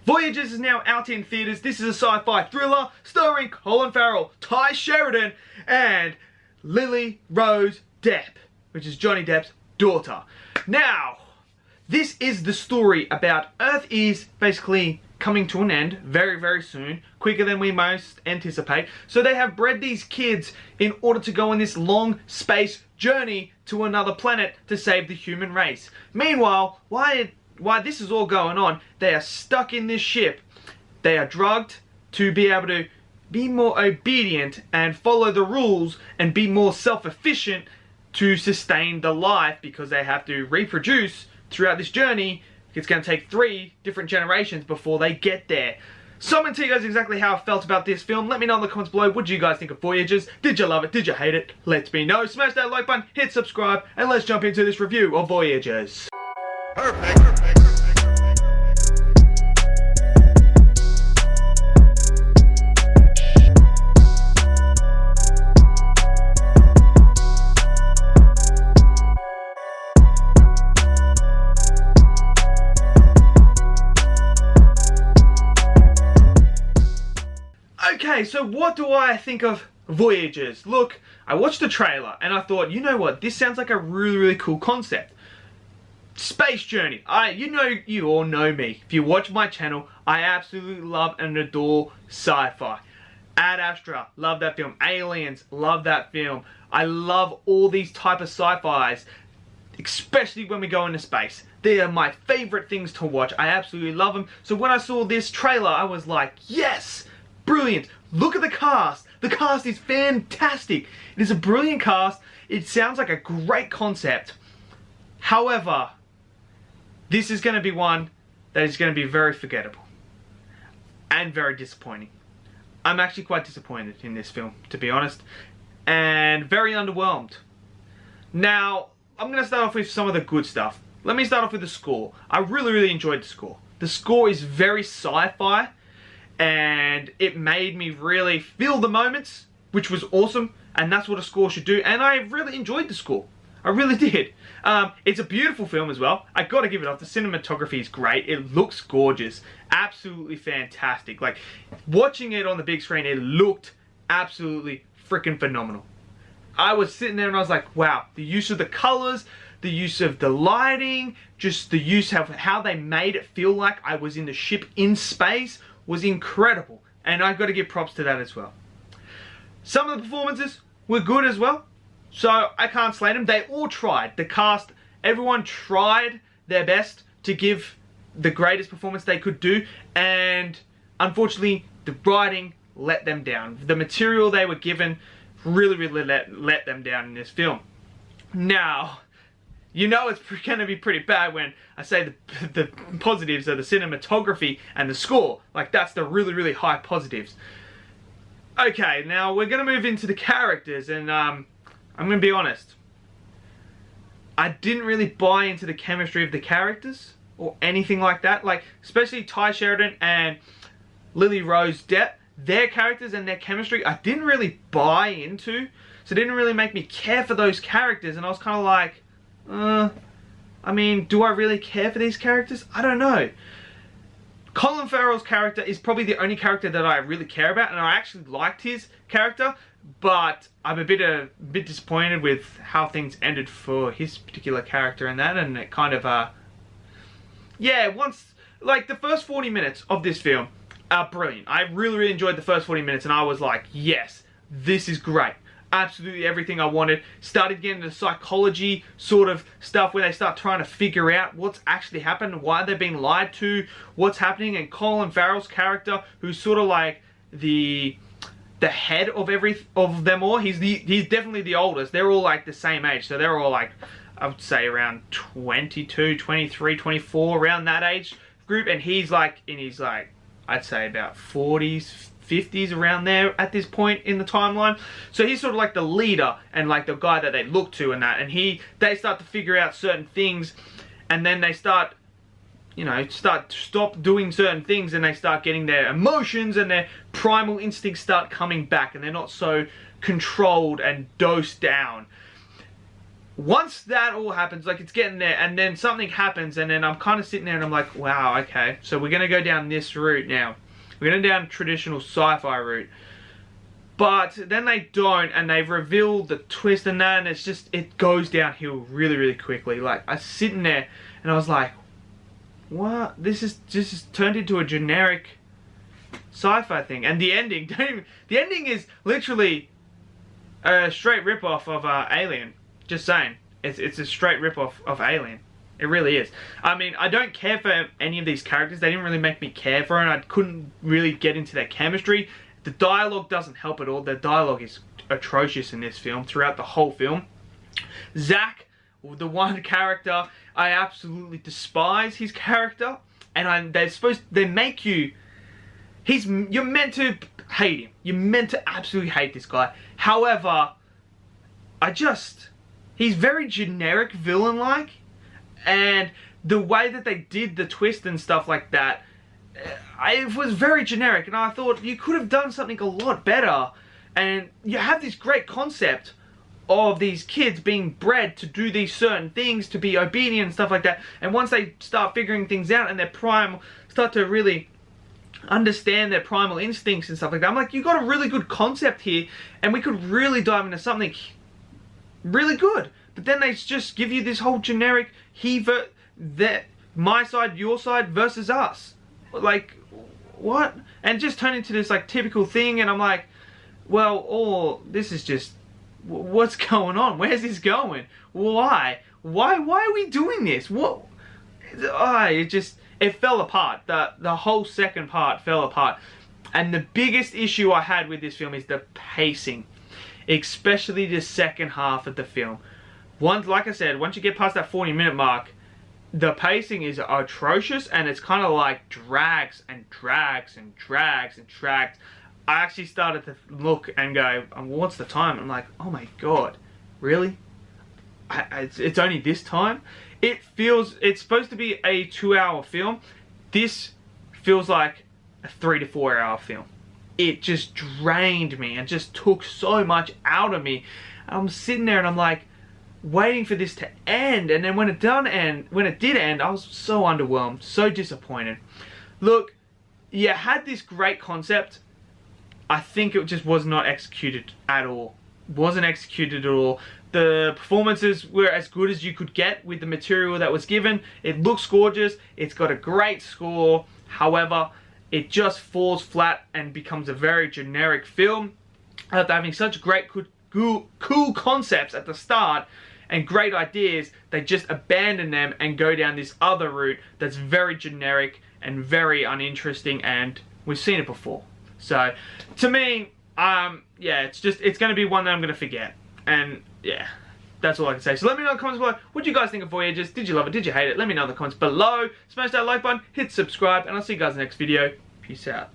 Voyagers is now out in theatres. This is a sci-fi thriller starring Colin Farrell, Tye Sheridan, and Lily Rose Depp, which is Johnny Depp's daughter. Now, this is the story about Earth is basically coming to an end very, very soon, quicker than we most anticipate. So they have bred these kids in order to go on this long space journey to another planet to save the human race. Meanwhile, while this is all going on, they are stuck in this ship. They are drugged to be able to be more obedient and follow the rules and be more self-efficient to sustain the life, because they have to reproduce throughout this journey. It's going to take 3 different generations before they get there. So I'm going to tell you guys exactly how I felt about this film. Let me know in the comments below. What do you guys think of Voyagers? Did you love it? Did you hate it? Let me know. Smash that like button, hit subscribe, and let's jump into this review of Voyagers. Perfect. Okay, so what do I think of Voyagers? Look, I watched the trailer and I thought, you know what, this sounds like a really, really cool concept. Space journey. You all know me. If you watch my channel, I absolutely love and adore sci-fi. Ad Astra, love that film. Aliens, love that film. I love all these type of sci-fis, especially when we go into space. They are my favorite things to watch. I absolutely love them. So when I saw this trailer, I was like, yes! Brilliant. Look at the cast. The cast is fantastic. It is a brilliant cast. It sounds like a great concept. However, this is going to be one that is going to be very forgettable and very disappointing. I'm actually quite disappointed in this film, to be honest, and very underwhelmed. Now, I'm going to start off with some of the good stuff. Let me start off with the score. I really, really enjoyed the score. The score is very sci-fi, and it made me really feel the moments, which was awesome, and that's what a score should do, and I really enjoyed the score. I really did. It's a beautiful film as well. I gotta give it up. The cinematography is great. It looks gorgeous. Absolutely fantastic. Like, watching it on the big screen, it looked absolutely freaking phenomenal. I was sitting there and I was like, wow, the use of the colors, the use of the lighting, just the use of how they made it feel like I was in the ship in space was incredible, and I've got to give props to that as well. Some of the performances were good as well, so I can't slate them. They all tried. The cast, everyone tried their best to give the greatest performance they could do, and unfortunately the writing let them down. The material they were given really, really let them down in this film. Now, you know it's going to be pretty bad when I say the positives are the cinematography and the score. Like, that's the really, really high positives. Okay, now we're going to move into the characters, and I'm going to be honest. I didn't really buy into the chemistry of the characters or anything like that. Like, especially Tye Sheridan and Lily Rose Depp. Their characters and their chemistry, I didn't really buy into. So it didn't really make me care for those characters, and I was kind of like, I mean, do I really care for these characters? I don't know. Colin Farrell's character is probably the only character that I really care about, and I actually liked his character, but I'm a bit disappointed with how things ended for his particular character and that, and it kind of, yeah, like, the first 40 minutes of this film are brilliant. I really, really enjoyed the first 40 minutes, and I was like, yes, this is great. Absolutely everything I wanted. Started getting into psychology sort of stuff where they start trying to figure out what's actually happened, why they're being lied to, what's happening, and Colin Farrell's character, who's sort of like the head of them all. He's definitely the oldest. They're all like the same age, so they're all like, I would say around 22, 23, 24, around that age group, and he's like in his, like, I'd say about 40s, 50s, around there at this point in the timeline. So he's sort of like the leader and like the guy that they look to and that, and they start to figure out certain things, and then they start, you know, stop doing certain things, and they start getting their emotions and their primal instincts start coming back, and they're not so controlled and dosed down. once that all happens, like it's getting there, and then something happens, and then I'm kind of sitting there and I'm like, wow, okay, so we're going to go down this route now. We're going to go down traditional sci-fi route. But then they don't, and they reveal the twist and that, and it's just, it goes downhill really, really quickly. Like, I was sitting there and I was like, what? This is just turned into a generic sci-fi thing. And the ending, the ending is literally a straight rip-off of Alien. Just saying. It's a straight rip-off of Alien. It really is. I mean, I don't care for any of these characters. They didn't really make me care for it. I couldn't really get into their chemistry. The dialogue doesn't help at all. The dialogue is atrocious in this film, throughout the whole film. Zach, the one character, I absolutely despise his character. And they make you... You're meant to hate him. You're meant to absolutely hate this guy. However, he's very generic villain-like, and the way that they did the twist and stuff like that, it was very generic, and I thought you could have done something a lot better. And you have this great concept of these kids being bred to do these certain things, to be obedient and stuff like that, and once they start figuring things out and start to really understand their primal instincts and stuff like that, I'm like, you got a really good concept here, and we could really dive into something really good. But then they just give you this whole generic my side, your side versus us. Like, what? And just turn into this like typical thing, and I'm like, well, this is just, what's going on? Where's this going? Why are we doing this? What? It fell apart. The whole second part fell apart. And the biggest issue I had with this film is the pacing, especially the second half of the film. Like I said, once you get past that 40-minute mark, the pacing is atrocious, and it's kind of like drags and drags and drags and drags. I actually started to look and go, what's the time? I'm like, oh my god, really? It's only this time? It's supposed to be a 2-hour film. This feels like a 3 to 4 hour film. It just drained me and just took so much out of me. I'm sitting there and I'm like, waiting for this to end, and then when it did end, I was so underwhelmed, so disappointed. Look, you had this great concept. I think it just was not executed at all. Wasn't executed at all. The performances were as good as you could get with the material that was given. It looks gorgeous. It's got a great score. However, it just falls flat and becomes a very generic film. After having such great, cool concepts at the start and great ideas, they just abandon them and go down this other route that's very generic and very uninteresting, and we've seen it before. So, to me, yeah, it's going to be one that I'm going to forget. And, yeah, that's all I can say. So let me know in the comments below, what do you guys think of Voyagers? Did you love it? Did you hate it? Let me know in the comments below. Smash that like button, hit subscribe, and I'll see you guys in the next video. Peace out.